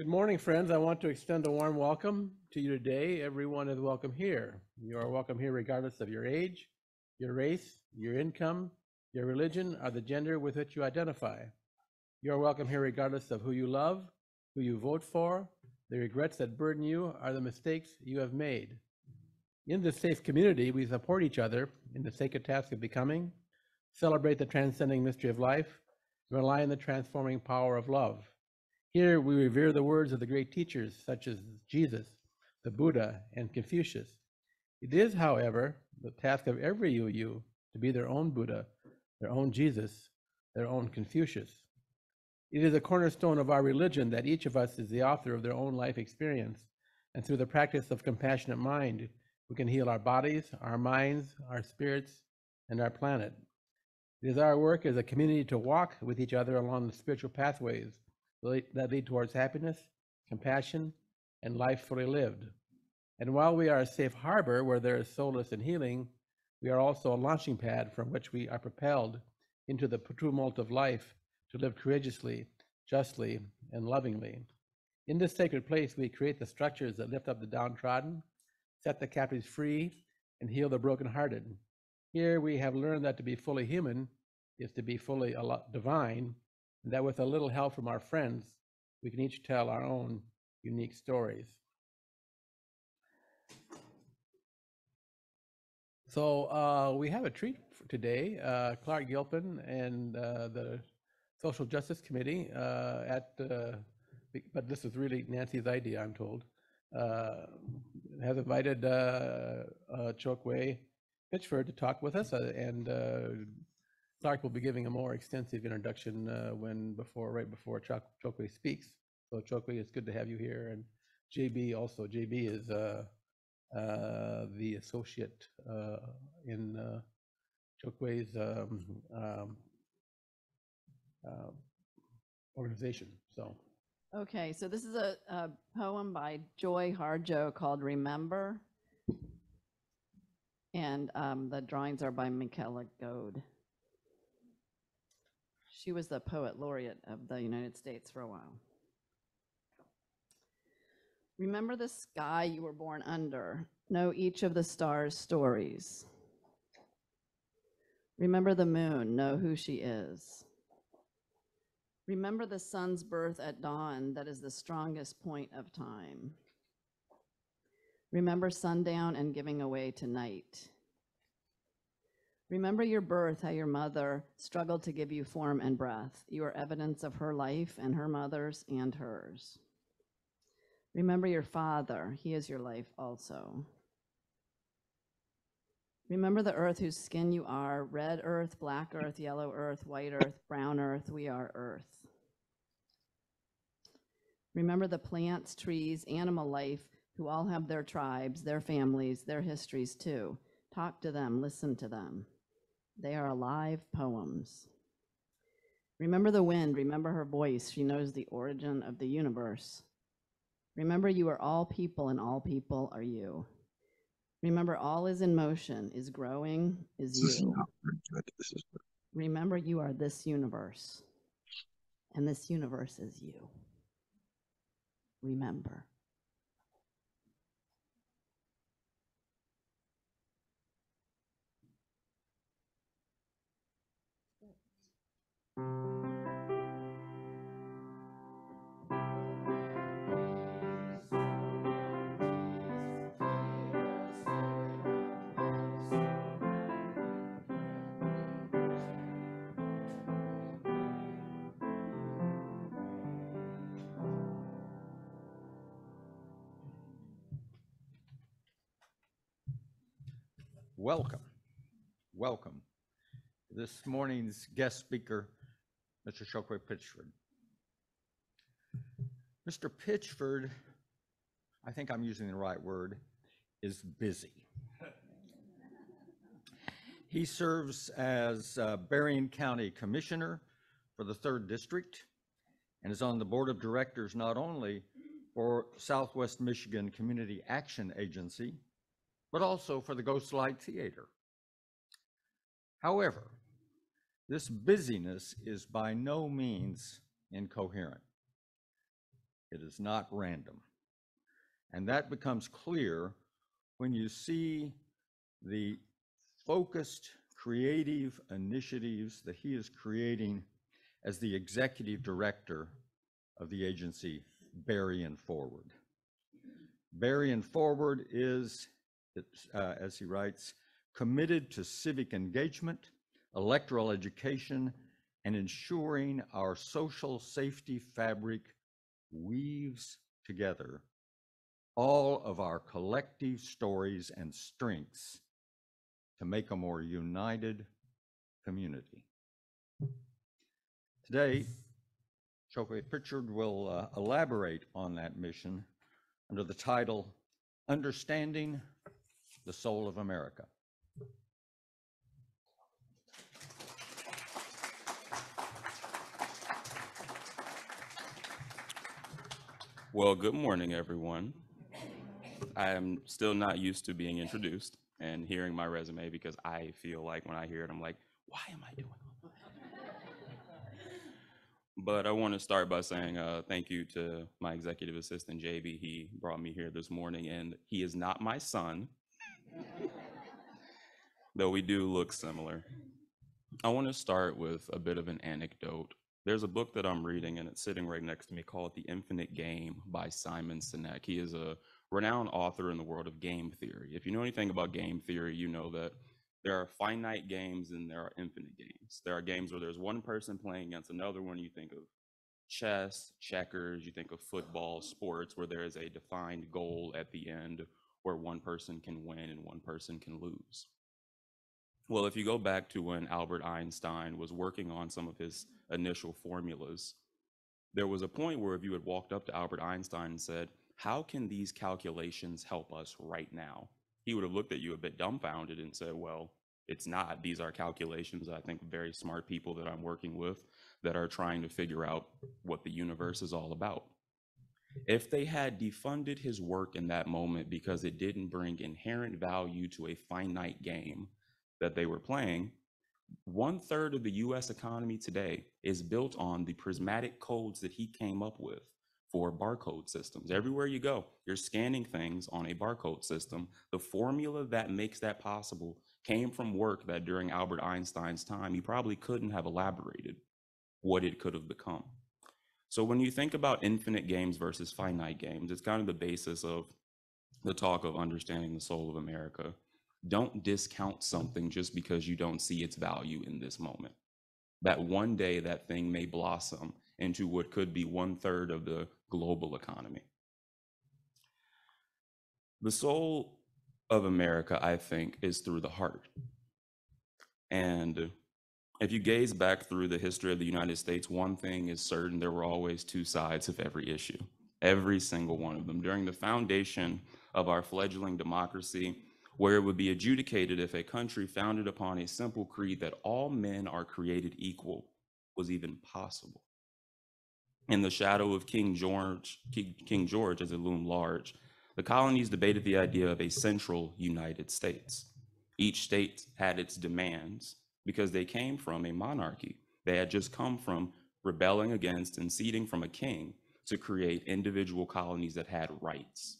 Good morning, friends. I want to extend a warm welcome to you today. Everyone is welcome here. You are welcome here regardless of your age, your race, your income, your religion, or the gender with which you identify. You are welcome here regardless of who you love, who you vote for, the regrets that burden you, or the mistakes you have made. In this safe community, we support each other in the sacred task of becoming, celebrate the transcending mystery of life, and rely on the transforming power of love. Here we revere the words of the great teachers such as Jesus, the Buddha, and Confucius. It is, however, the task of every UU to be their own Buddha, their own Jesus, their own Confucius. It is a cornerstone of our religion that each of us is the author of their own life experience, and through the practice of compassionate mind, we can heal our bodies, our minds, our spirits, and our planet. It is our work as a community to walk with each other along the spiritual pathways that lead towards happiness, compassion, and life fully lived. And while we are a safe harbor where there is solace and healing, we are also a launching pad from which we are propelled into the tumult of life to live courageously, justly, and lovingly. In this sacred place, we create the structures that lift up the downtrodden, set the captives free, and heal the brokenhearted. Here we have learned that to be fully human is to be fully divine, and that with a little help from our friends, we can each tell our own unique stories. So we have a treat for today. Clark Gilpin and the Social Justice Committee but this is really Nancy's idea, I'm told, has invited Chokwe Pitchford to talk with us, and Clark will be giving a more extensive introduction right before Chokwe speaks. So Chokwe, it's good to have you here, and JB also. JB is the associate in Chokwe's organization. So. Okay, so this is a poem by Joy Harjo called Remember, and the drawings are by Michaela Goad. She was the poet laureate of the United States for a while. Remember the sky you were born under. Know each of the stars' stories. Remember the moon. Know who she is. Remember the sun's birth at dawn. That is the strongest point of time. Remember sundown and giving away to night. Remember your birth, how your mother struggled to give you form and breath. You are evidence of her life and her mother's and hers. Remember your father. He is your life also. Remember the earth whose skin you are, red earth, black earth, yellow earth, white earth, brown earth. We are earth. Remember the plants, trees, animal life who all have their tribes, their families, their histories too. Talk to them, listen to them. They are alive poems. Remember the wind, remember her voice. She knows the origin of the universe. Remember you are all people and all people are you. Remember all is in motion, is growing, is you. Remember you are this universe, and this universe is you. Remember. Welcome. This morning's guest speaker, Mr. Chokwe Pitchford. Mr. Pitchford, I think I'm using the right word, is busy. He serves as Berrien County Commissioner for the 3rd District and is on the board of directors not only for Southwest Michigan Community Action Agency, but also for the Ghostlight Theater. However, this busyness is by no means incoherent. It is not random. And that becomes clear when you see the focused, creative initiatives that he is creating as the executive director of the agency, Burying Forward. Burying Forward is, as he writes, committed to civic engagement, electoral education, and ensuring our social safety fabric weaves together all of our collective stories and strengths to make a more united community. Today, Chokwe Pitchford will elaborate on that mission under the title, Understanding the Soul of America. Well, good morning, everyone. I am still not used to being introduced and hearing my resume because I feel like when I hear it, I'm like, why am I doing it? But I want to start by saying thank you to my executive assistant, JB. He brought me here this morning, and he is not my son, though we do look similar. I want to start with a bit of an anecdote. There's a book that I'm reading, and it's sitting right next to me, called The Infinite Game by Simon Sinek. He is a renowned author in the world of game theory. If you know anything about game theory, you know that there are finite games and there are infinite games. There are games where there's one person playing against another one. You think of chess, checkers, you think of football, sports, where there is a defined goal at the end where one person can win and one person can lose. Well, if you go back to when Albert Einstein was working on some of his initial formulas, there was a point where if you had walked up to Albert Einstein and said, how can these calculations help us right now? He would have looked at you a bit dumbfounded and said, well, it's not. These are calculations, I think, very smart people that I'm working with that are trying to figure out what the universe is all about. If they had defunded his work in that moment because it didn't bring inherent value to a finite game that they were playing, 1/3 of the US economy today is built on the prismatic codes that he came up with for barcode systems. Everywhere you go, you're scanning things on a barcode system. The formula that makes that possible came from work that during Albert Einstein's time, he probably couldn't have elaborated what it could have become. So when you think about infinite games versus finite games, it's kind of the basis of the talk of understanding the soul of America. Don't discount something just because you don't see its value in this moment. That one day that thing may blossom into what could be 1/3 of the global economy. The soul of America, I think, is through the heart. And if you gaze back through the history of the United States, one thing is certain: there were always two sides of every issue, every single one of them. During the foundation of our fledgling democracy, where it would be adjudicated if a country founded upon a simple creed that all men are created equal was even possible. In the shadow of King George as it loomed large, the colonies debated the idea of a central United States. Each state had its demands because they came from a monarchy. They had just come from rebelling against and ceding from a king to create individual colonies that had rights.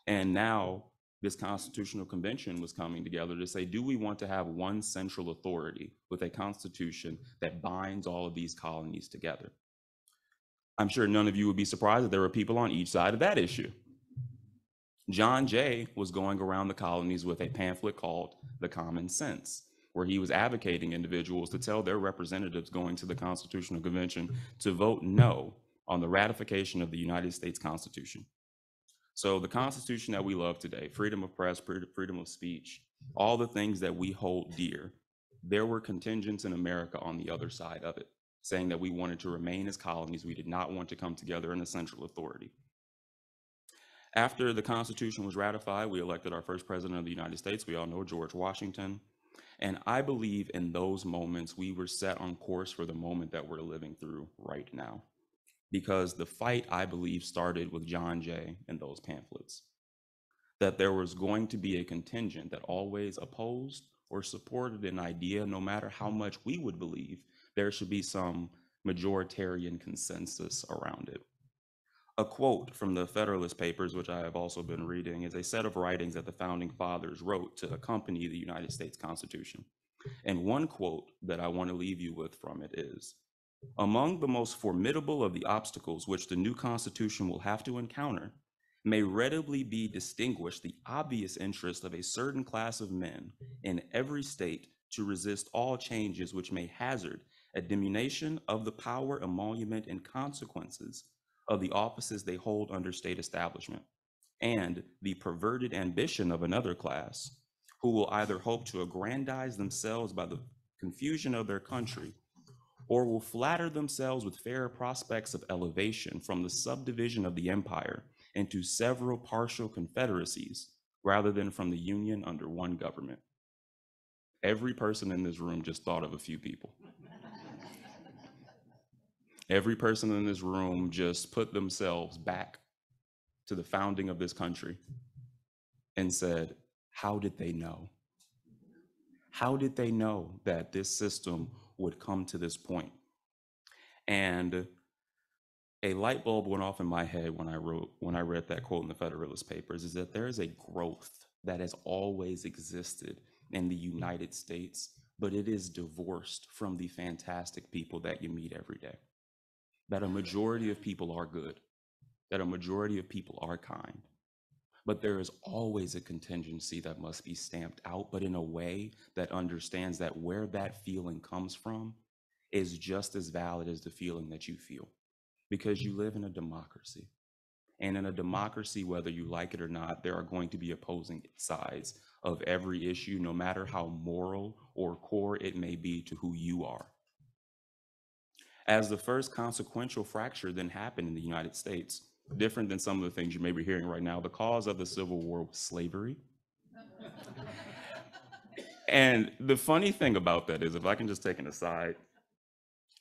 And now this constitutional convention was coming together to say, do we want to have one central authority with a constitution that binds all of these colonies together? I'm sure none of you would be surprised that there were people on each side of that issue. John Jay was going around the colonies with a pamphlet called The Common Sense, where he was advocating individuals to tell their representatives going to the Constitutional Convention to vote no on the ratification of the United States Constitution. So the Constitution that we love today, freedom of press, freedom of speech, all the things that we hold dear, there were contingents in America on the other side of it, saying that we wanted to remain as colonies. We did not want to come together in a central authority. After the Constitution was ratified, we elected our first president of the United States. We all know George Washington. And I believe in those moments, we were set on course for the moment that we're living through right now. Because the fight, I believe, started with John Jay and those pamphlets. That there was going to be a contingent that always opposed or supported an idea, no matter how much we would believe there should be some majoritarian consensus around it. A quote from the Federalist Papers, which I have also been reading, is a set of writings that the founding fathers wrote to accompany the United States Constitution. And one quote that I want to leave you with from it is, "Among the most formidable of the obstacles which the new Constitution will have to encounter may readily be distinguished the obvious interest of a certain class of men in every state to resist all changes which may hazard a diminution of the power, emolument, and consequences of the offices they hold under state establishment, and the perverted ambition of another class, who will either hope to aggrandize themselves by the confusion of their country, or will flatter themselves with fair prospects of elevation from the subdivision of the empire into several partial confederacies, rather than from the union under one government." Every person in this room just thought of a few people. Every person in this room just put themselves back to the founding of this country and said, how did they know? How did they know that this system would come to this point? And a light bulb went off in my head when I read that quote in the Federalist Papers, is that there is a growth that has always existed in the United States, but it is divorced from the fantastic people that you meet every day. That a majority of people are good, that a majority of people are kind, but there is always a contingency that must be stamped out, but in a way that understands that where that feeling comes from is just as valid as the feeling that you feel, because you live in a democracy. And in a democracy, whether you like it or not, there are going to be opposing sides of every issue, no matter how moral or core it may be to who you are. As the first consequential fracture then happened in the United States, different than some of the things you may be hearing right now, the cause of the Civil War was slavery. And the funny thing about that is, if I can just take an aside,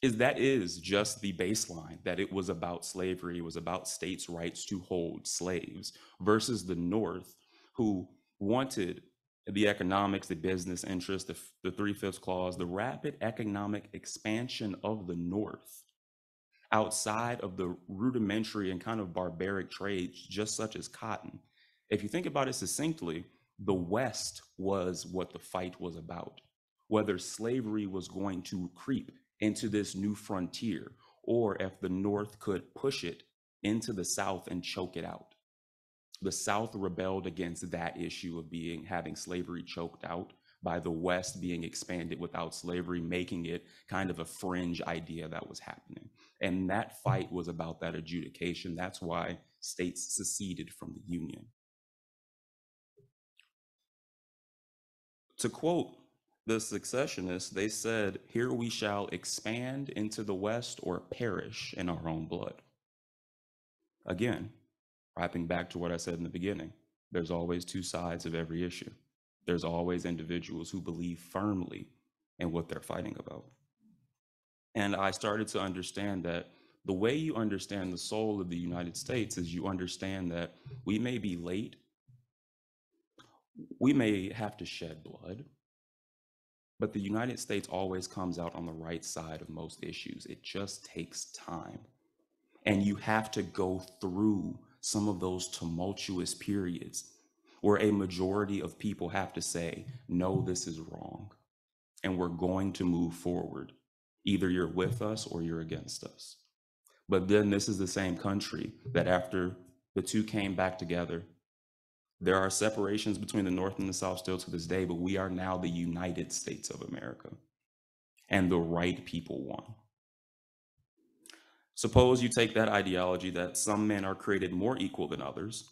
is that is just the baseline, that it was about slavery, it was about states' rights to hold slaves, versus the North, who wanted the economics, the business interests, the 3/5 clause, the rapid economic expansion of the North outside of the rudimentary and kind of barbaric trades, just such as cotton. If you think about it succinctly, the West was what the fight was about, whether slavery was going to creep into this new frontier, or if the North could push it into the South and choke it out. The South rebelled against that issue of having slavery choked out by the West being expanded without slavery, making it kind of a fringe idea that was happening. And that fight was about that adjudication. That's why states seceded from the Union. To quote the secessionists, they said, "Here we shall expand into the West or perish in our own blood." Again, wrapping back to what I said in the beginning, there's always two sides of every issue. There's always individuals who believe firmly in what they're fighting about. And I started to understand that the way you understand the soul of the United States is you understand that we may be late, we may have to shed blood, but the United States always comes out on the right side of most issues. It just takes time. And you have to go through some of those tumultuous periods where a majority of people have to say, no, this is wrong, and we're going to move forward. Either you're with us or you're against us. But then this is the same country that after the two came back together, there are separations between the North and the South still to this day, but we are now the United States of America, and the right people won. Suppose you take that ideology that some men are created more equal than others.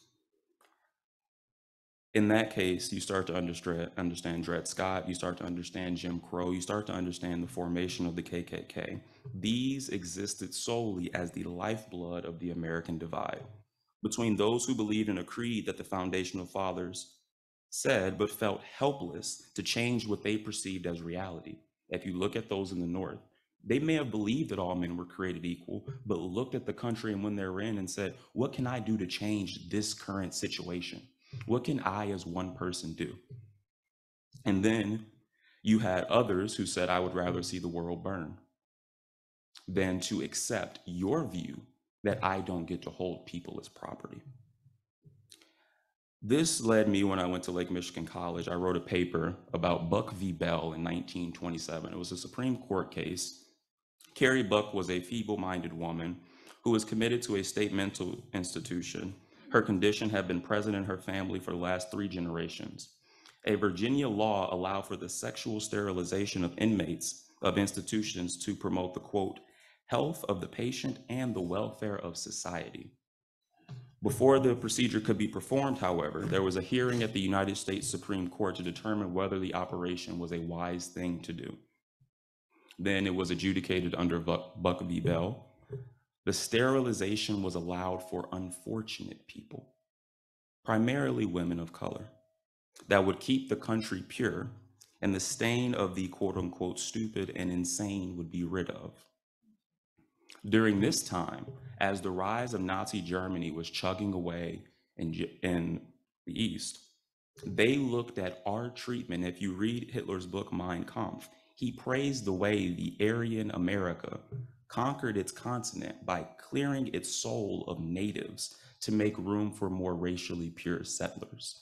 In that case, you start to understand Dred Scott, you start to understand Jim Crow, you start to understand the formation of the KKK. These existed solely as the lifeblood of the American divide, between those who believed in a creed that the foundational fathers said, but felt helpless to change what they perceived as reality. If you look at those in the North, they may have believed that all men were created equal, but looked at the country and when they were in and said, what can I do to change this current situation? What can I as one person do? And then you had others who said, I would rather see the world burn than to accept your view that I don't get to hold people as property. This led me, when I went to Lake Michigan College, I wrote a paper about Buck v. Bell in 1927. It was a Supreme Court case. Carrie Buck was a feeble-minded woman who was committed to a state mental institution. Her condition had been present in her family for the last 3 generations. A Virginia law allowed for the sexual sterilization of inmates of institutions to promote the, quote, health of the patient and the welfare of society. Before the procedure could be performed, however, there was a hearing at the United States Supreme Court to determine whether the operation was a wise thing to do. Then it was adjudicated under Buck v. Bell. The sterilization was allowed for unfortunate people, primarily women of color, that would keep the country pure, and the stain of the quote unquote stupid and insane would be rid of. During this time, as the rise of Nazi Germany was chugging away in the East, they looked at our treatment. If you read Hitler's book, Mein Kampf, he praised the way the Aryan America conquered its continent by clearing its soul of natives to make room for more racially pure settlers.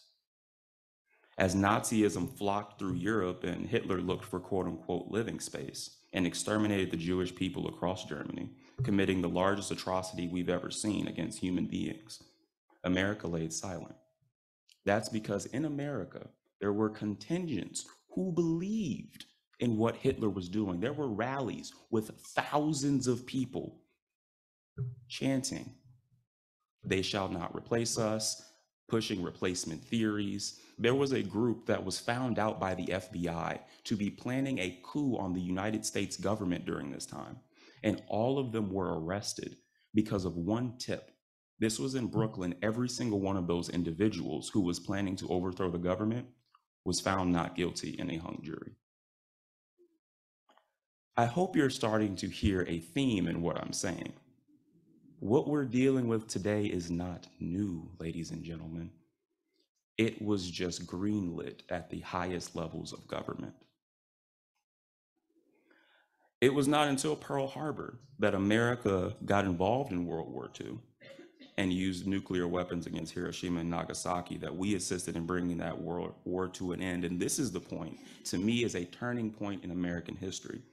As Nazism flocked through Europe and Hitler looked for quote unquote living space and exterminated the Jewish people across Germany, committing the largest atrocity we've ever seen against human beings, America laid silent. That's because in America, there were contingents who believed in what Hitler was doing. There were rallies with thousands of people chanting, "They shall not replace us," pushing replacement theories. There was a group that was found out by the FBI to be planning a coup on the United States government during this time. And all of them were arrested because of one tip. This was in Brooklyn. Every single one of those individuals who was planning to overthrow the government was found not guilty in a hung jury. I hope you're starting to hear a theme in what I'm saying. What we're dealing with today is not new, ladies and gentlemen. It was just greenlit at the highest levels of government. It was not until Pearl Harbor that America got involved in World War II and used nuclear weapons against Hiroshima and Nagasaki that we assisted in bringing that World War to an end. And this is the point, to me, is a turning point in American history.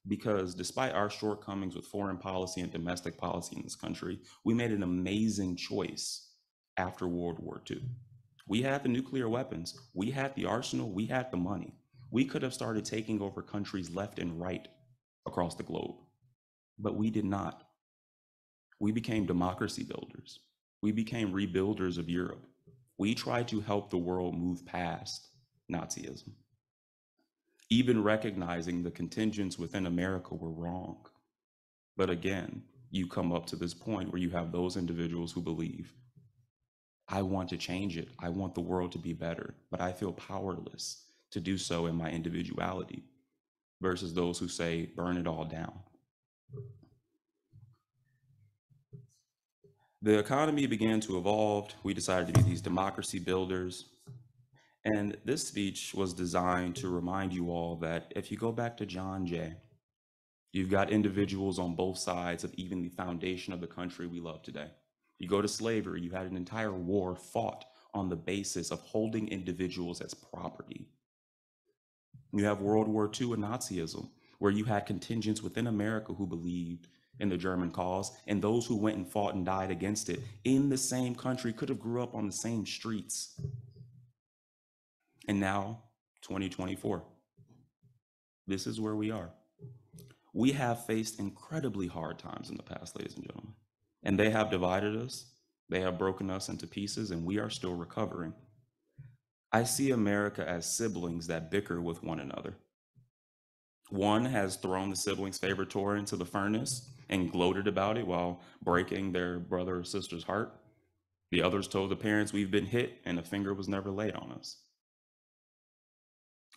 Because despite our shortcomings with foreign policy and domestic policy in this country, we made an amazing choice after World War II. We had the nuclear weapons, we had the arsenal, we had the money. We could have started taking over countries left and right across the globe, but we did not. We became democracy builders. We became rebuilders of Europe. We tried to help the world move past Nazism, even recognizing the contingents within America were wrong. But again, you come up to this point where you have those individuals who believe, I want to change it. I want the world to be better, but I feel powerless to do so in my individuality, versus those who say, burn it all down. The economy began to evolve. We decided to be these democracy builders. And this speech was designed to remind you all that if you go back to John Jay, you've got individuals on both sides of even the foundation of the country we love today. You go to slavery, you had an entire war fought on the basis of holding individuals as property. You have World War II and Nazism, where you had contingents within America who believed in the German cause, and those who went and fought and died against it in the same country could have grew up on the same streets. And now, 2024, this is where we are. We have faced incredibly hard times in the past, ladies and gentlemen, and they have divided us, they have broken us into pieces, and we are still recovering. I see America as siblings that bicker with one another. One has thrown the sibling's favorite toy into the furnace and gloated about it while breaking their brother or sister's heart. The others told the parents, we've been hit and a finger was never laid on us.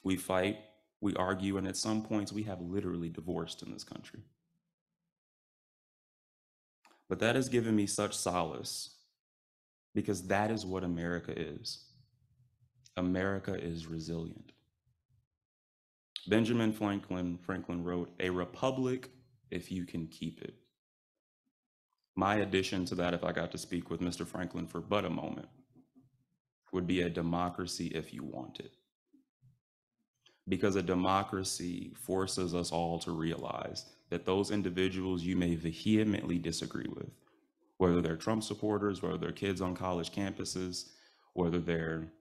We fight, we argue, and at some points we have literally divorced in this country. But that has given me such solace, because that is what America is. America is resilient. Benjamin Franklin wrote, "A republic if you can keep it." My addition to that, if I got to speak with Mr. Franklin for but a moment, would be a democracy if you want it. Because a democracy forces us all to realize that those individuals you may vehemently disagree with, whether they're Trump supporters, whether they're kids on college campuses, whether they're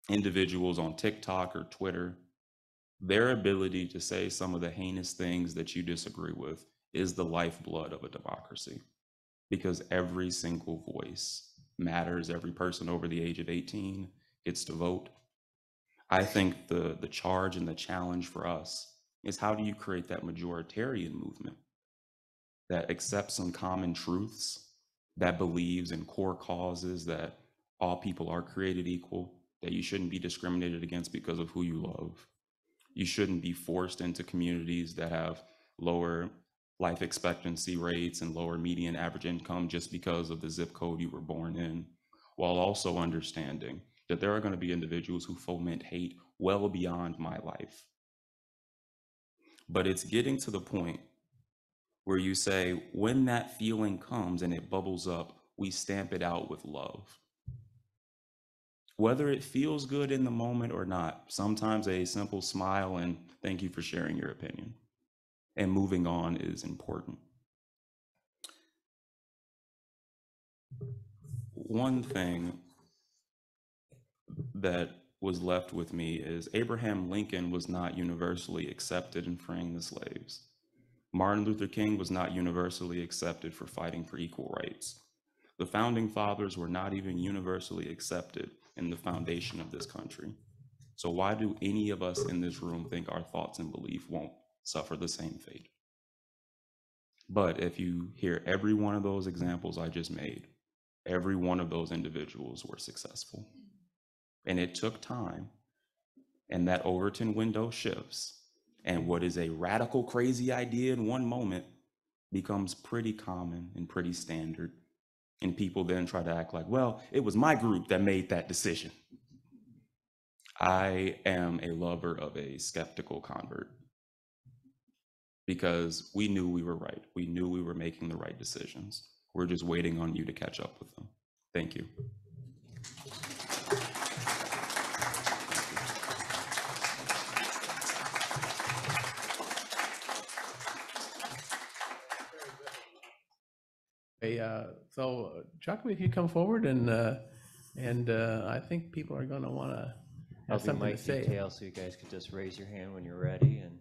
individuals on TikTok or Twitter, their ability to say some of the heinous things that you disagree with is the lifeblood of a democracy, because every single voice matters. Every person over the age of 18 gets to vote. I think the charge and the challenge for us is, how do you create that majoritarian movement that accepts some common truths, that believes in core causes, that all people are created equal, that you shouldn't be discriminated against because of who you love. You shouldn't be forced into communities that have lower life expectancy rates and lower median average income just because of the zip code you were born in, while also understanding that there are going to be individuals who foment hate well beyond my life. But it's getting to the point where you say, when that feeling comes and it bubbles up, we stamp it out with love. Whether it feels good in the moment or not, sometimes a simple smile and thank you for sharing your opinion and moving on is important. One thing that was left with me is Abraham Lincoln was not universally accepted in freeing the slaves. Martin Luther King was not universally accepted for fighting for equal rights. The founding fathers were not even universally accepted in the foundation of this country. So why do any of us in this room think our thoughts and belief won't suffer the same fate? But if you hear every one of those examples I just made, every one of those individuals were successful. And it took time, and that Overton window shifts, and what is a radical, crazy idea in one moment becomes pretty common and pretty standard. And people then try to act like, well, it was my group that made that decision. I am a lover of a skeptical convert, because we knew we were right. We knew we were making the right decisions. We're just waiting on you to catch up with them. Thank you. Hey, so Chokwe, if you come forward, and I think people are going to want to I'll have be something to Mike say. Detail, so you guys could just raise your hand when you're ready. And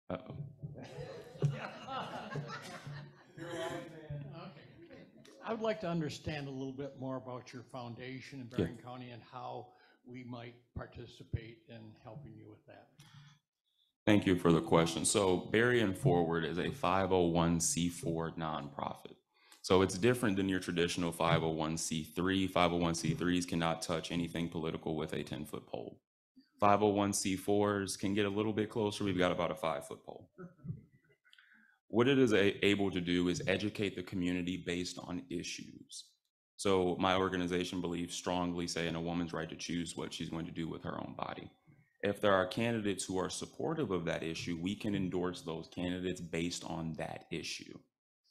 Uh-oh. I would like to understand a little bit more about your foundation in Berrien County and how we might participate in helping you with that. Thank you for the question. So Berrien Forward is a 501c4 nonprofit. So it's different than your traditional 501c3. 501c3s cannot touch anything political with a 10-foot pole. 501c4s can get a little bit closer. We've got about a 5-foot pole. What it is able to do is educate the community based on issues. So my organization believes strongly, say, in a woman's right to choose what she's going to do with her own body. If there are candidates who are supportive of that issue, we can endorse those candidates based on that issue.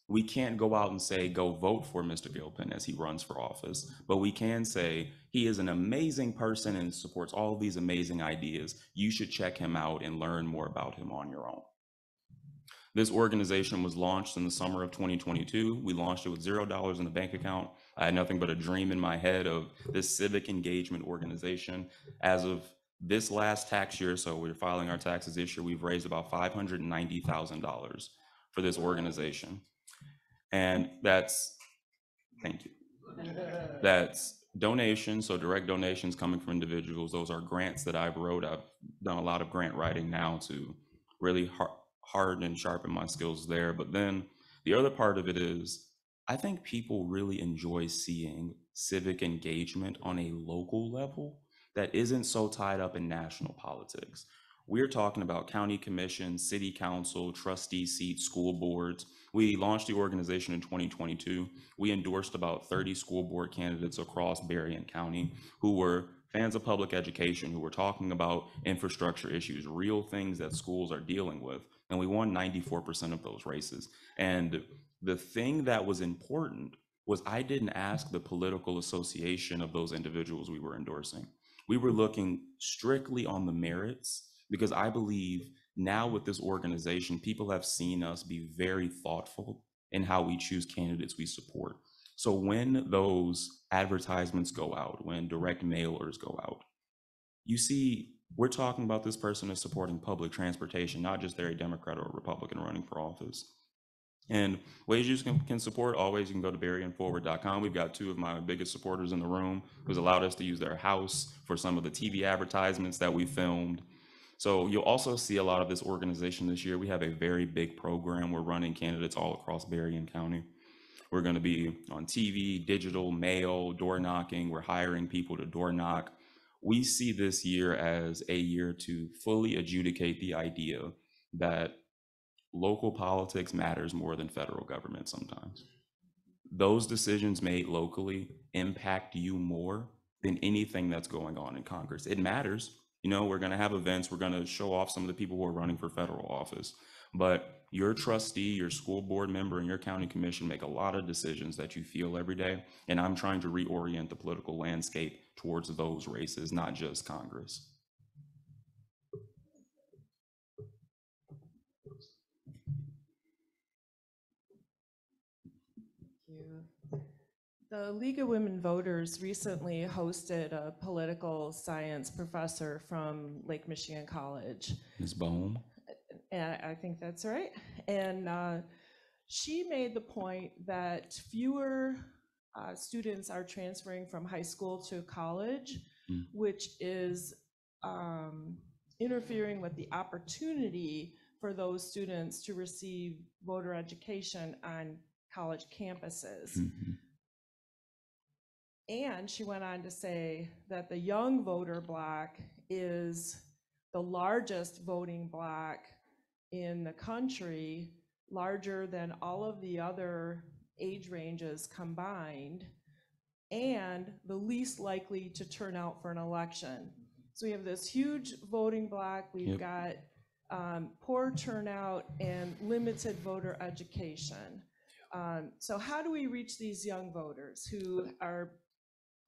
We can't go out and say, go vote for Mr. Gilpin as he runs for office, but we can say he is an amazing person and supports all of these amazing ideas. You should check him out and learn more about him on your own. This organization was launched in the summer of 2022. We launched it with $0 in the bank account. I had nothing but a dream in my head of this civic engagement organization. As of this last tax year, so we're filing our taxes this year, we've raised about $590,000 for this organization. And that's, thank you. That's donations, so direct donations coming from individuals. Those are grants that I've wrote. I've done a lot of grant writing now to really harden and sharpen my skills there. But then the other part of it is, I think people really enjoy seeing civic engagement on a local level that isn't so tied up in national politics. We're talking about county commission, city council, trustee seats, school boards. We launched the organization in 2022. We endorsed about 30 school board candidates across Berrien County who were fans of public education who were talking about infrastructure issues, real things that schools are dealing with. And we won 94% of those races. And the thing that was important was I didn't ask the political association of those individuals we were endorsing. We were looking strictly on the merits, because I believe now with this organization, people have seen us be very thoughtful in how we choose candidates we support. So when those advertisements go out, when direct mailers go out, you see, we're talking about this person is supporting public transportation, not just they're a Democrat or a Republican running for office. And ways you can support, always you can go to berryandforward.com. We've got two of my biggest supporters in the room who's allowed us to use their house for some of the TV advertisements that we filmed. So you'll also see a lot of this organization this year. We have a very big program. We're running candidates all across Berrien County. We're going to be on TV, digital, mail, door knocking. We're hiring people to door knock. We see this year as a year to fully adjudicate the idea that local politics matters more than federal government sometimes. Those decisions made locally impact you more than anything that's going on in Congress. It matters. You know, we're going to have events. We're going to show off some of the people who are running for federal office. But your trustee, your school board member, and your county commission make a lot of decisions that you feel every day. And I'm trying to reorient the political landscape towards those races, not just Congress. The League of Women Voters recently hosted a political science professor from Lake Michigan College. Ms. Bohm? And I think that's right. And she made the point that fewer students are transferring from high school to college, which is interfering with the opportunity for those students to receive voter education on college campuses. And she went on to say that the young voter bloc is the largest voting bloc in the country, larger than all of the other age ranges combined, and the least likely to turn out for an election. So we have this huge voting bloc. We've got poor turnout and limited voter education. So how do we reach these young voters who are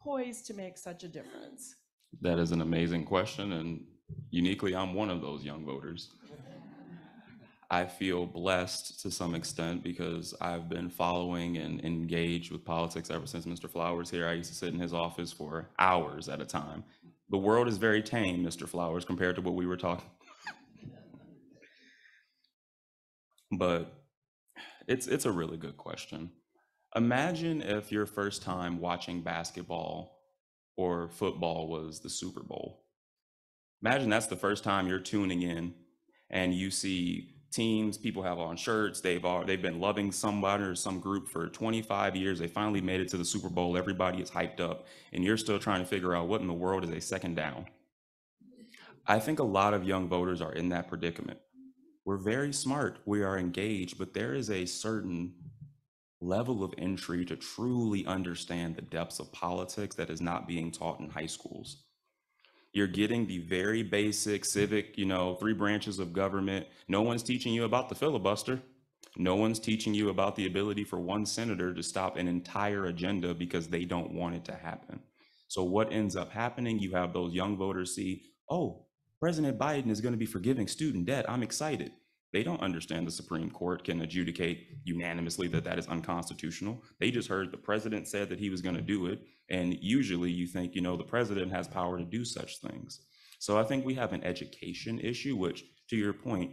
poised to make such a difference? That is an amazing question, and uniquely, I'm one of those young voters. I feel blessed to some extent because I've been following and engaged with politics ever since Mr. Flowers here. I used to sit in his office for hours at a time. The world is very tame, Mr. Flowers, compared to what we were talking. But it's a really good question. Imagine if your first time watching basketball or football was the Super Bowl. Imagine that's the first time you're tuning in and you see teams, people have on shirts, they've been loving somebody or some group for 25 years. They finally made it to the Super Bowl. Everybody is hyped up and you're still trying to figure out what in the world is a second down. I think a lot of young voters are in that predicament. We're very smart, we are engaged, but there is a certain level of entry to truly understand the depths of politics that is not being taught in high schools. You're getting the very basic civic, 3 branches of government. No one's teaching you about the filibuster. No one's teaching you about the ability for one senator to stop an entire agenda because they don't want it to happen. So what ends up happening, you have those young voters see, oh, President Biden is going to be forgiving student debt. I'm excited. They don't understand the Supreme Court can adjudicate unanimously that that is unconstitutional. They just heard the president said that he was going to do it. And usually you think, the president has power to do such things. So I think we have an education issue, which, to your point,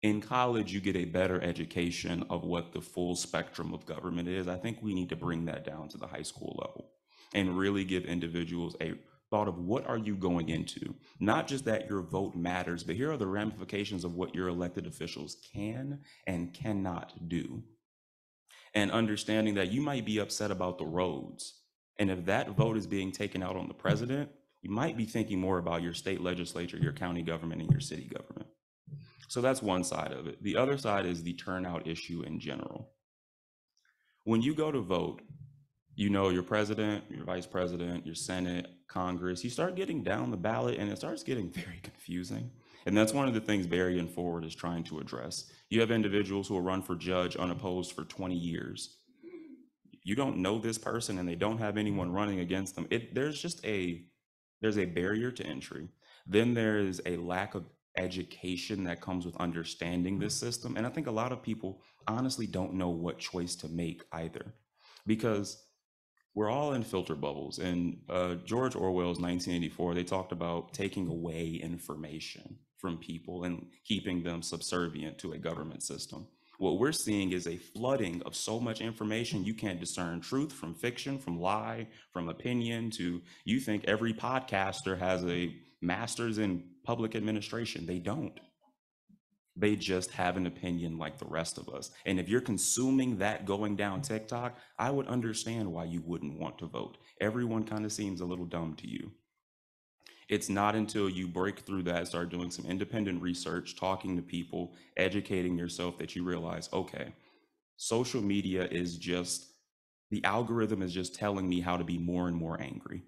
in college, you get a better education of what the full spectrum of government is. I think we need to bring that down to the high school level and really give individuals a thought of what are you going into? Not just that your vote matters, but here are the ramifications of what your elected officials can and cannot do. And understanding that you might be upset about the roads. And if that vote is being taken out on the president, you might be thinking more about your state legislature, your county government, and your city government. So that's one side of it. The other side is the turnout issue in general. When you go to vote, You know your president, your vice president, your Senate, Congress, you start getting down the ballot and it starts getting very confusing. And that's one of the things Barry and Forward is trying to address. You have individuals who will run for judge unopposed for 20 years. You don't know this person and they don't have anyone running against them. There's a barrier to entry. Then there is a lack of education that comes with understanding this system. And I think a lot of people honestly don't know what choice to make either, because we're all in filter bubbles. And George Orwell's 1984, they talked about taking away information from people and keeping them subservient to a government system. What we're seeing is a flooding of so much information, you can't discern truth from fiction, from lie, from opinion, to you think every podcaster has a master's in public administration. They don't. They just have an opinion like the rest of us. And if you're consuming that going down TikTok, I would understand why you wouldn't want to vote. Everyone kind of seems a little dumb to you. It's not until you break through that, start doing some independent research, talking to people, educating yourself, that you realize, okay, social media is just, the algorithm is just telling me how to be more and more angry.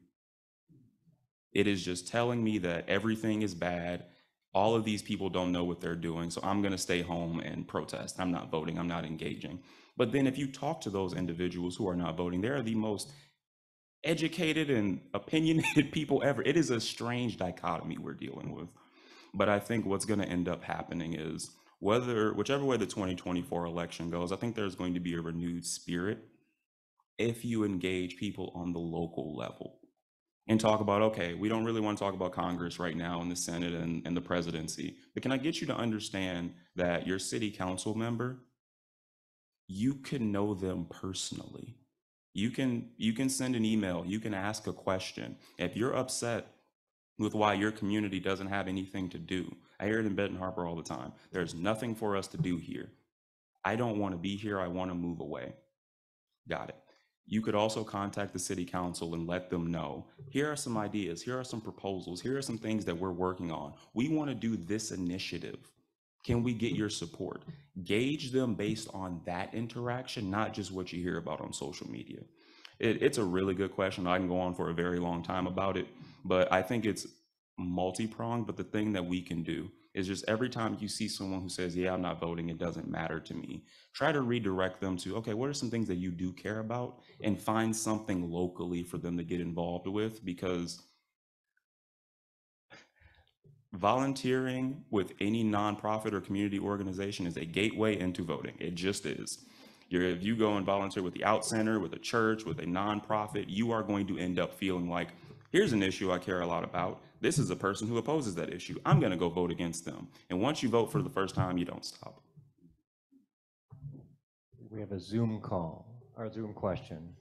It is just telling me that everything is bad. All of these people don't know what they're doing, so I'm going to stay home and protest. I'm not voting. I'm not engaging. But then if you talk to those individuals who are not voting, they are the most educated and opinionated people ever. It is a strange dichotomy we're dealing with. But I think what's going to end up happening is, whichever way the 2024 election goes, I think there's going to be a renewed spirit if you engage people on the local level and talk about, okay, we don't really want to talk about Congress right now and the Senate and the presidency, but can I get you to understand that your city council member, you can know them personally. You can send an email, you can ask a question. If you're upset with why your community doesn't have anything to do, I hear it in Benton Harbor all the time. There's nothing for us to do here. I don't want to be here. I want to move away. Got it. You could also contact the city council and let them know, here are some ideas, here are some proposals, here are some things that we're working on. We want to do this initiative. Can we get your support? Gauge them based on that interaction, not just what you hear about on social media. It's a really good question. I can go on for a very long time about it, but I think it's multi-pronged. But the thing that we can do is just every time you see someone who says, yeah, I'm not voting, it doesn't matter to me, try to redirect them to, okay, what are some things that you do care about, and find something locally for them to get involved with, because volunteering with any nonprofit or community organization is a gateway into voting. It just is. If you go and volunteer with the Out Center, with a church, with a nonprofit, you are going to end up feeling like, here's an issue I care a lot about. This is a person who opposes that issue. I'm going to go vote against them. And once you vote for the first time, you don't stop. We have a Zoom call, or Zoom question.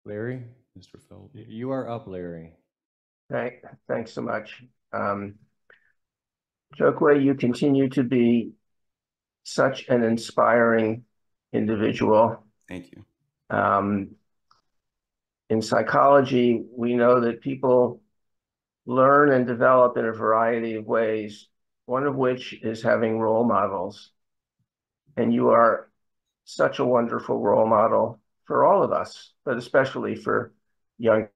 Larry? Mr. Feld. You are up, Larry. Thanks so much. Chokwe, you continue to be such an inspiring individual. Thank you. In psychology, we know that people learn and develop in a variety of ways, one of which is having role models. And you are such a wonderful role model for all of us, but especially for younger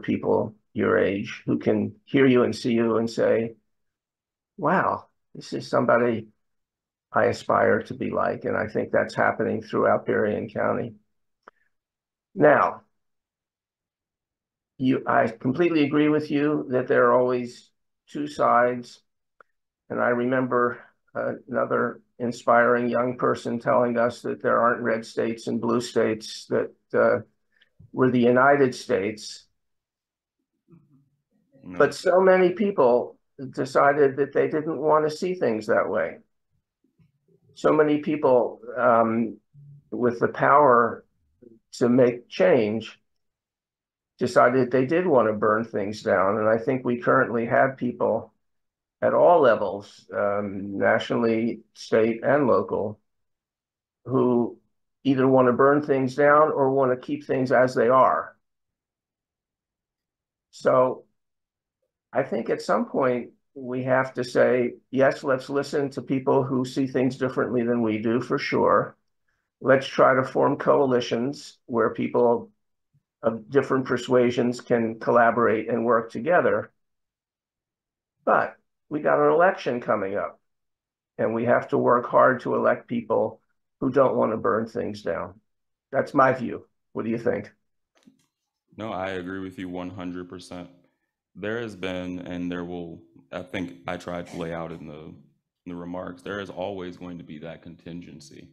people your age who can hear you and see you and say, wow, this is somebody I aspire to be like. And I think that's happening throughout Berrien County. Now, I completely agree with you that there are always two sides. And I remember another inspiring young person telling us that there aren't red states and blue states, that we're the United States. No. But so many people decided that they didn't want to see things that way. So many people with the power to make change decided they did want to burn things down. And I think we currently have people at all levels, nationally, state, and local, who either want to burn things down or want to keep things as they are. So I think at some point we have to say, yes, let's listen to people who see things differently than we do, for sure. let's try to form coalitions where people of different persuasions can collaborate and work together. But we got an election coming up, and we have to work hard to elect people who don't want to burn things down. That's my view. What do you think? No, I agree with you 100%. There has been, and there will, I think I tried to lay out in the remarks, there is always going to be that contingency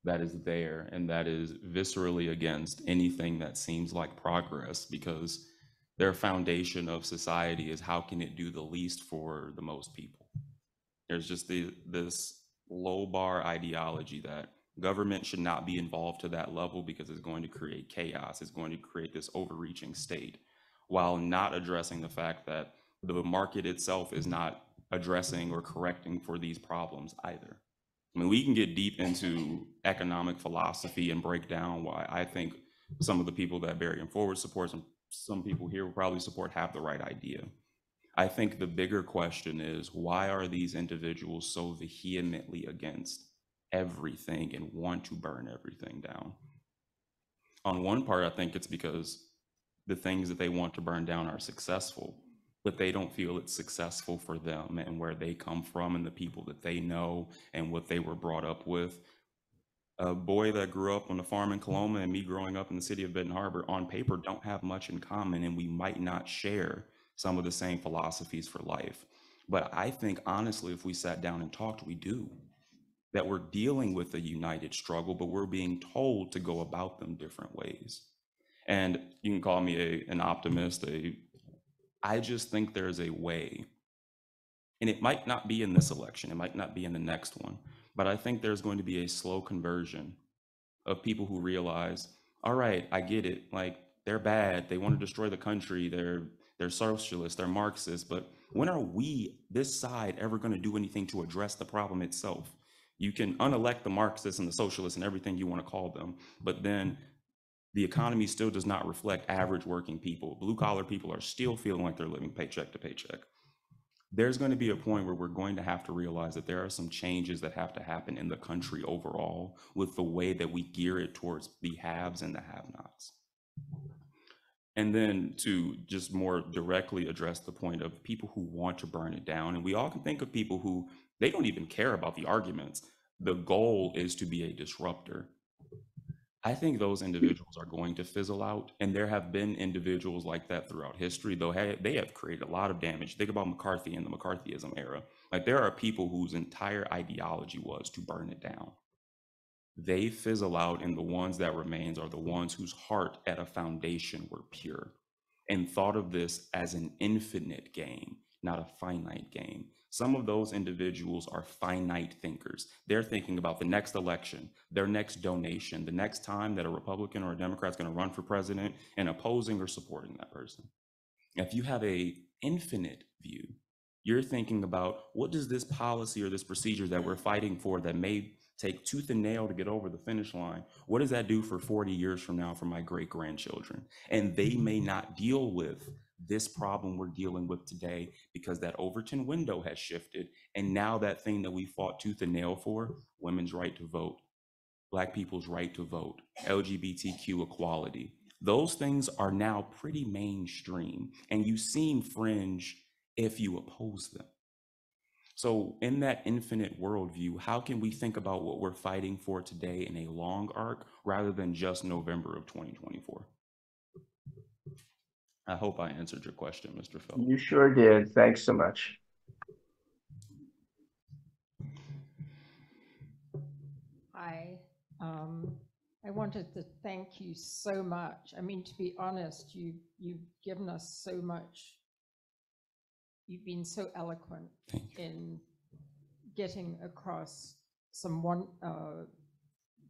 that is there and that is viscerally against anything that seems like progress, because their foundation of society is how can it do the least for the most people. There's just this low bar ideology that government should not be involved to that level because it's going to create chaos. It's going to create this overreaching state, while not addressing the fact that the market itself is not addressing or correcting for these problems either. I mean, we can get deep into economic philosophy and break down why I think some of the people that Burying Forward supports and some people here will probably support have the right idea. I think the bigger question is, why are these individuals so vehemently against everything and want to burn everything down? On one part, I think it's because the things that they want to burn down are successful, but they don't feel it's successful for them and where they come from and the people that they know and what they were brought up with. A boy that grew up on a farm in Coloma and me growing up in the city of Benton Harbor on paper don't have much in common, and we might not share some of the same philosophies for life. But I think honestly, if we sat down and talked, we do. That we're dealing with a united struggle, but we're being told to go about them different ways. And you can call me an optimist. I just think there's a way, and it might not be in this election, it might not be in the next one, but I think there's going to be a slow conversion of people who realize, all right, I get it, like they're bad, they want to destroy the country, they're socialists, they're Marxists, but when are we, this side, ever going to do anything to address the problem itself? You can unelect the Marxists and the socialists and everything you want to call them, but then the economy still does not reflect average working people. Blue collar people are still feeling like they're living paycheck to paycheck. There's going to be a point where we're going to have to realize that there are some changes that have to happen in the country overall with the way that we gear it towards the haves and the have-nots. And then to just more directly address the point of people who want to burn it down, and we all can think of people who, they don't even care about the arguments. The goal is to be a disruptor. I think those individuals are going to fizzle out, and there have been individuals like that throughout history, though they have created a lot of damage. Think about McCarthy and the McCarthyism era. Like, there are people whose entire ideology was to burn it down. They fizzle out, and the ones that remains are the ones whose heart at a foundation were pure and thought of this as an infinite game, not a finite game. Some of those individuals are finite thinkers. They're thinking about the next election, their next donation, the next time that a Republican or a Democrat is going to run for president, and opposing or supporting that person. If you have an infinite view, you're thinking about, what does this policy or this procedure that we're fighting for that may take tooth and nail to get over the finish line, what does that do for 40 years from now for my great-grandchildren? And they may not deal with this problem we're dealing with today because that Overton window has shifted, and now that thing that we fought tooth and nail for, women's right to vote, Black people's right to vote, LGBTQ equality, those things are now pretty mainstream, and you seem fringe if you oppose them. So in that infinite worldview, how can we think about what we're fighting for today in a long arc rather than just November of 2024? I hope I answered your question, Mr. Phelps. You sure did. Thanks so much. Hi. I wanted to thank you so much. I mean, to be honest, you've given us so much. You've been so eloquent in getting across some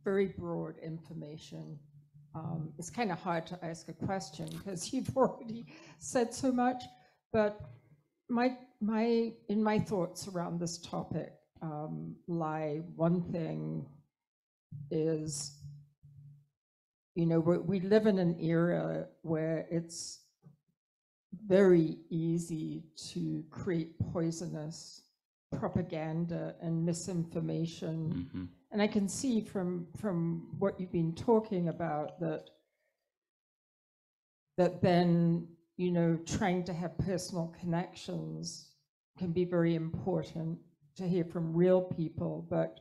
very broad information. It's kind of hard to ask a question because you've already said so much, but in my thoughts around this topic lie one thing is, we live in an era where it's very easy to create poisonous propaganda and misinformation And I can see from what you've been talking about that then, you know, trying to have personal connections can be very important to hear from real people, but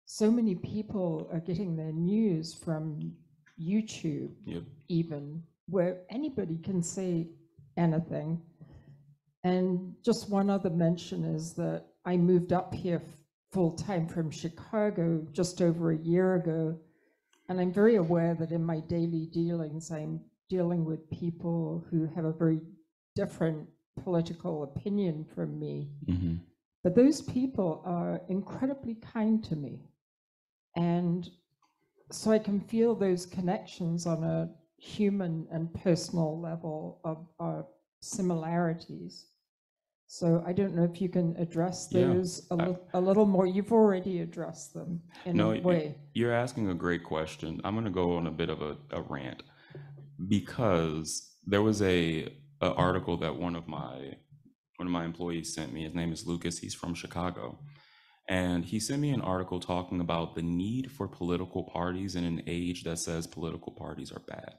so many people are getting their news from YouTube, Yep. even, where anybody can say anything. And just one other mention is that I moved up here full-time from Chicago just over a year ago, and I'm very aware that in my daily dealings, I'm dealing with people who have a very different political opinion from me. Mm-hmm. But those people are incredibly kind to me. And so I can feel those connections on a human and personal level of our similarities. So I don't know if you can address Yeah, those a little more. You've already addressed them in No, a way. you're asking a great question. I'm going to go on a bit of a rant because there was a article that one of my employees sent me. His name is Lucas. He's from Chicago. And he sent me an article talking about the need for political parties in an age that says political parties are bad.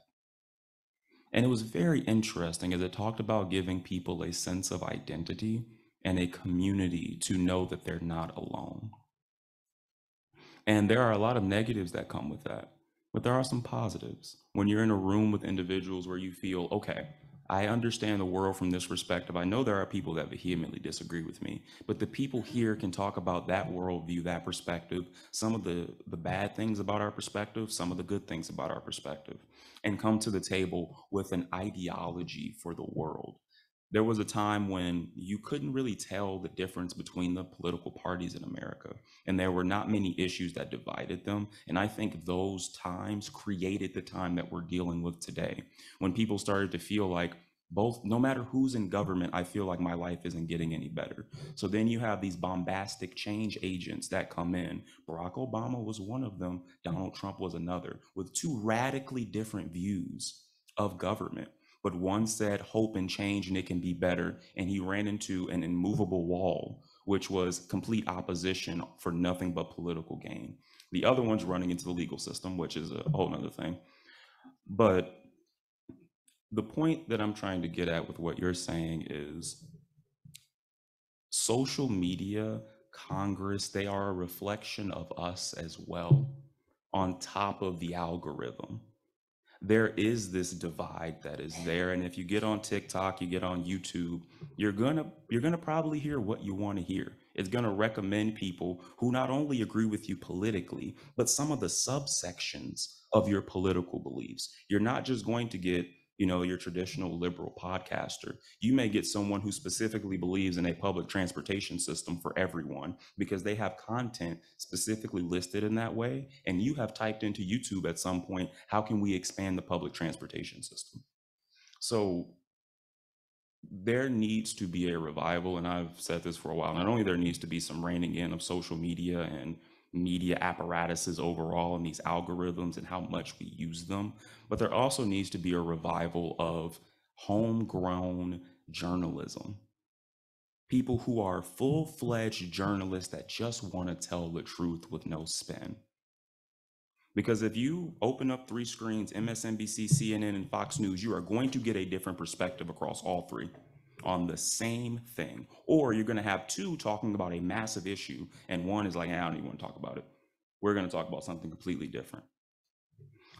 And it was very interesting as it talked about giving people a sense of identity and a community to know that they're not alone. And there are a lot of negatives that come with that, but there are some positives. When you're in a room with individuals where you feel, okay, I understand the world from this perspective. I know there are people that vehemently disagree with me, but the people here can talk about that worldview, that perspective, some of the bad things about our perspective, some of the good things about our perspective, and come to the table with an ideology for the world. There was a time when you couldn't really tell the difference between the political parties in America, and there were not many issues that divided them. And I think those times created the time that we're dealing with today, when people started to feel like both, no matter who's in government, I feel like my life isn't getting any better. So then you have these bombastic change agents that come in. Barack Obama was one of them. Donald Trump was another, with two radically different views of government. But one said hope and change and it can be better. And he ran into an immovable wall, which was complete opposition for nothing but political gain. The other one's running into the legal system, which is a whole nother thing. But the point that I'm trying to get at with what you're saying is social media, Congress, they are a reflection of us as well, on top of the algorithm. There is this divide that is there, and if you get on TikTok, you get on YouTube, you're gonna probably hear what you want to hear. It's gonna recommend people who not only agree with you politically, but some of the subsections of your political beliefs. You're not just going to get, you know, your traditional liberal podcaster. You may get someone who specifically believes in a public transportation system for everyone because they have content specifically listed in that way. And you have typed into YouTube at some point, how can we expand the public transportation system? So there needs to be a revival. And I've said this for a while. Not only there needs to be some reining in of social media and media apparatuses overall and these algorithms and how much we use them, but there also needs to be a revival of homegrown journalism. People who are full-fledged journalists that just want to tell the truth with no spin. Because if you open up three screens, MSNBC, CNN, and Fox News, you are going to get a different perspective across all three on the same thing. Or you're going to have two talking about a massive issue, and one is like, I don't even want to talk about it. We're going to talk about something completely different.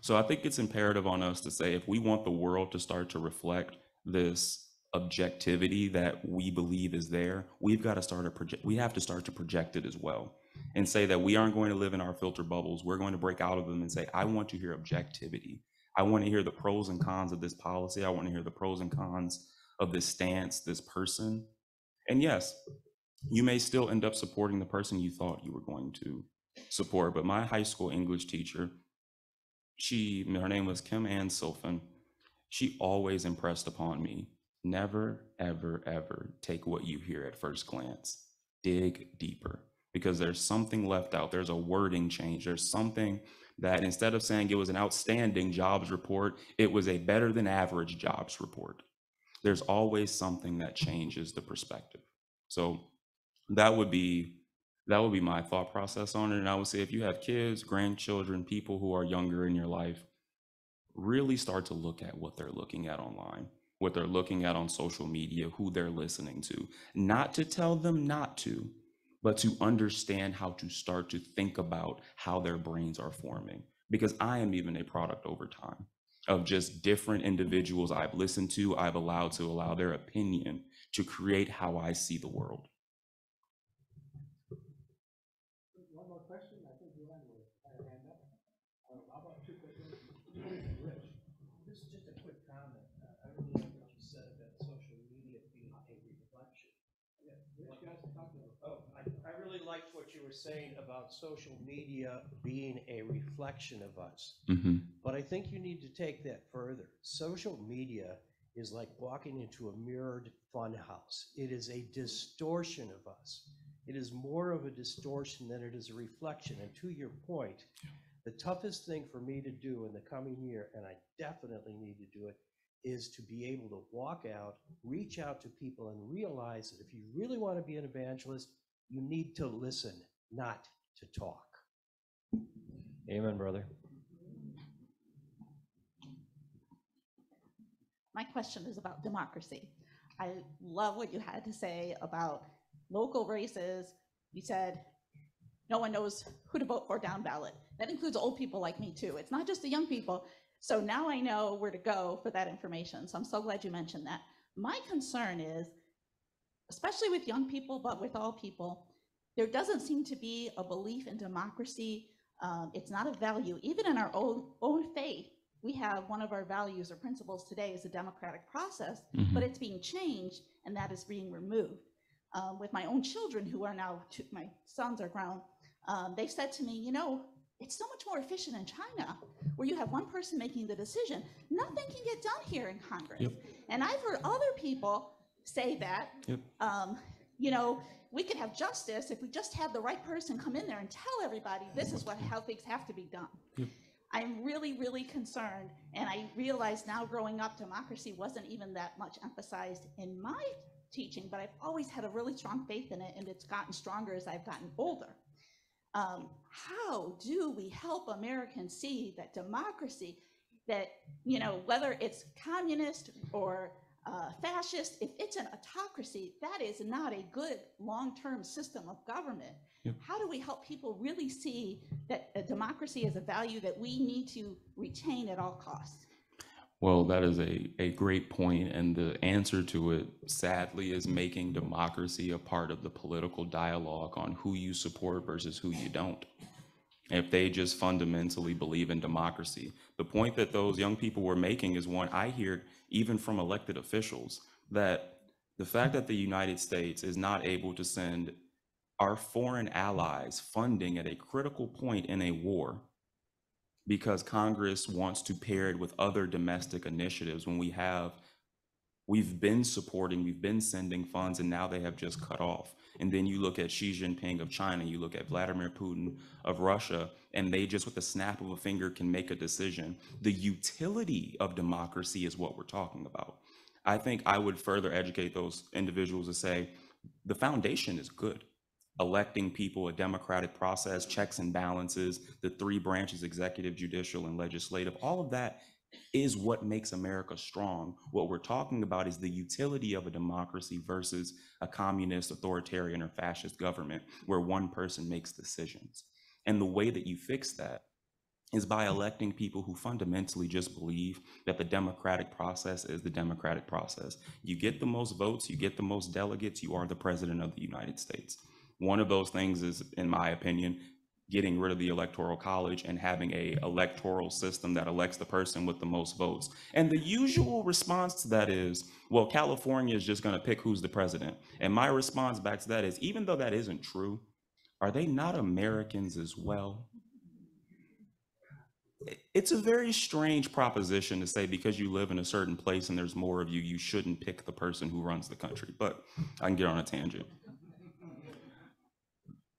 So I think it's imperative on us to say, if we want the world to start to reflect this objectivity that we believe is there, we've got to start we have to start to project it as well, and say that we aren't going to live in our filter bubbles. We're going to break out of them and say, I want to hear objectivity. I want to hear the pros and cons of this policy. I want to hear the pros and cons of this stance, this person. And yes, you may still end up supporting the person you thought you were going to support. But my high school English teacher, her name was Kim Ann Silfen. She always impressed upon me, never, ever, ever take what you hear at first glance. Dig deeper, because there's something left out. There's a wording change. There's something that instead of saying it was an outstanding jobs report, it was a better than average jobs report. There's always something that changes the perspective. So that would be That would be my thought process on it. And I would say if you have kids, grandchildren, people who are younger in your life, really start to look at what they're looking at online, what they're looking at on social media, who they're listening to. Not to tell them not to, but to understand how to start to think about how their brains are forming. Because I am even a product over time of just different individuals I've listened to, I've allowed to allow their opinion to create how I see the world. One more question. I think Leanne had a hand up. How about two questions? Rich. This is just a quick comment. I really like what you said about social media being a reflection. Yeah, Rich, guys, talk to them. Oh, I really liked what you were saying about social media being a reflection of us. But I think you need to take that further. Social media is like walking into a mirrored funhouse. It is a distortion of us. It is more of a distortion than it is a reflection. And to your point, the toughest thing for me to do in the coming year, and I definitely need to do it, is to be able to walk out, reach out to people, and realize that if you really want to be an evangelist, you need to listen, not to talk. Amen, brother. My question is about democracy. I love what you had to say about local races. You said no one knows who to vote for down ballot. That includes old people like me too. It's not just the young people. So now I know where to go for that information. So I'm so glad you mentioned that. My concern is, especially with young people, but with all people, there doesn't seem to be a belief in democracy. It's not a value. Even in our own faith, we have one of our values or principles today is a democratic process, but it's being changed and that is being removed. With my own children who are now, my sons are grown, they said to me, you know, it's so much more efficient in China where you have one person making the decision. Nothing can get done here in Congress. And I've heard other people say that, you know, we could have justice if we just had the right person come in there and tell everybody this is how things have to be done. I'm really, really concerned, and I realize now growing up, democracy wasn't even that much emphasized in my teaching, but I've always had a really strong faith in it, and it's gotten stronger as I've gotten older. How do we help Americans see that democracy, that, you know, whether it's communist or fascist, if it's an autocracy, that is not a good long-term system of government. How do we help people really see that a democracy is a value that we need to retain at all costs? Well, that is a great point, and the answer to it, sadly, is making democracy a part of the political dialogue on who you support versus who you don't. If they just fundamentally believe in democracy. The point that those young people were making is one I hear even from elected officials, that the fact that the United States is not able to send our foreign allies funding at a critical point in a war because Congress wants to pair it with other domestic initiatives when we've been supporting, we've been sending funds, and now they have just cut off. And then you look at Xi Jinping of China, you look at Vladimir Putin of Russia, and they just with the snap of a finger can make a decision. The utility of democracy is what we're talking about. I think I would further educate those individuals to say, the foundation is good. Electing people, a democratic process, checks and balances, the three branches, executive, judicial, and legislative, all of that is what makes America strong. What we're talking about is the utility of a democracy versus a communist, authoritarian, or fascist government where one person makes decisions. And the way that you fix that is by electing people who fundamentally just believe that the democratic process is the democratic process. You get the most votes, you get the most delegates, you are the president of the United States. One of those things is, in my opinion, getting rid of the electoral college and having a electoral system that elects the person with the most votes. And the usual response to that is, well, California is just gonna pick who's the president. And my response back to that is, even though that isn't true, are they not Americans as well? It's a very strange proposition to say because you live in a certain place and there's more of you, you shouldn't pick the person who runs the country, but I can get on a tangent.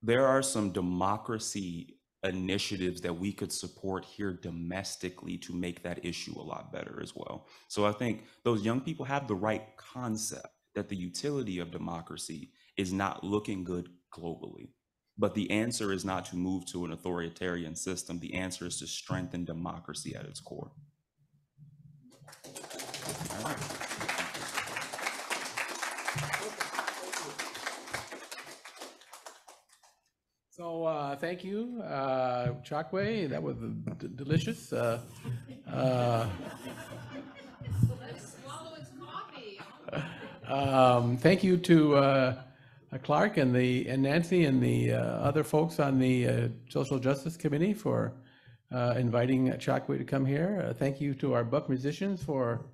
There are some democracy initiatives that we could support here domestically to make that issue a lot better as well. So I think those young people have the right concept that the utility of democracy is not looking good globally. But the answer is not to move to an authoritarian system. The answer is to strengthen democracy at its core. All right. So thank you, Chokwe. That was delicious. Thank you to Clark and Nancy and the other folks on the Social Justice Committee for inviting Chokwe to come here. Thank you to our Buck musicians for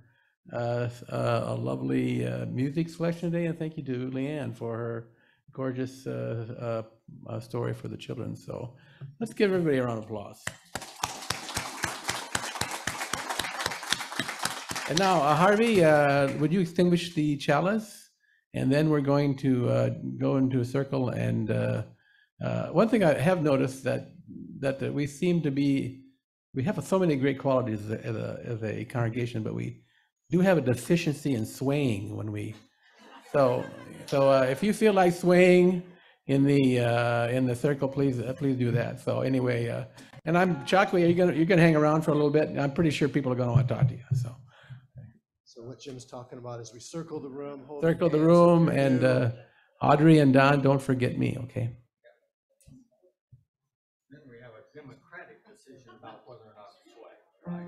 a lovely music selection today, and thank you to Leanne for her gorgeous story for the children. So let's give everybody a round of applause. And now, Harvey, would you extinguish the chalice? And then we're going to go into a circle. And one thing I have noticed that we seem to be, we have so many great qualities as a congregation, but we do have a deficiency in swaying when we. So if you feel like swaying in the circle, please do that. So anyway, and I'm Chokwe, you're gonna hang around for a little bit. I'm pretty sure people are gonna want to talk to you. So what Jim's talking about is we circle the room. Circle the room, and Audrey and Don, don't forget me, okay? Then we have a democratic decision about whether or not to sway, right?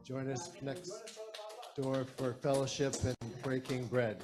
Join us next door for fellowship and breaking bread.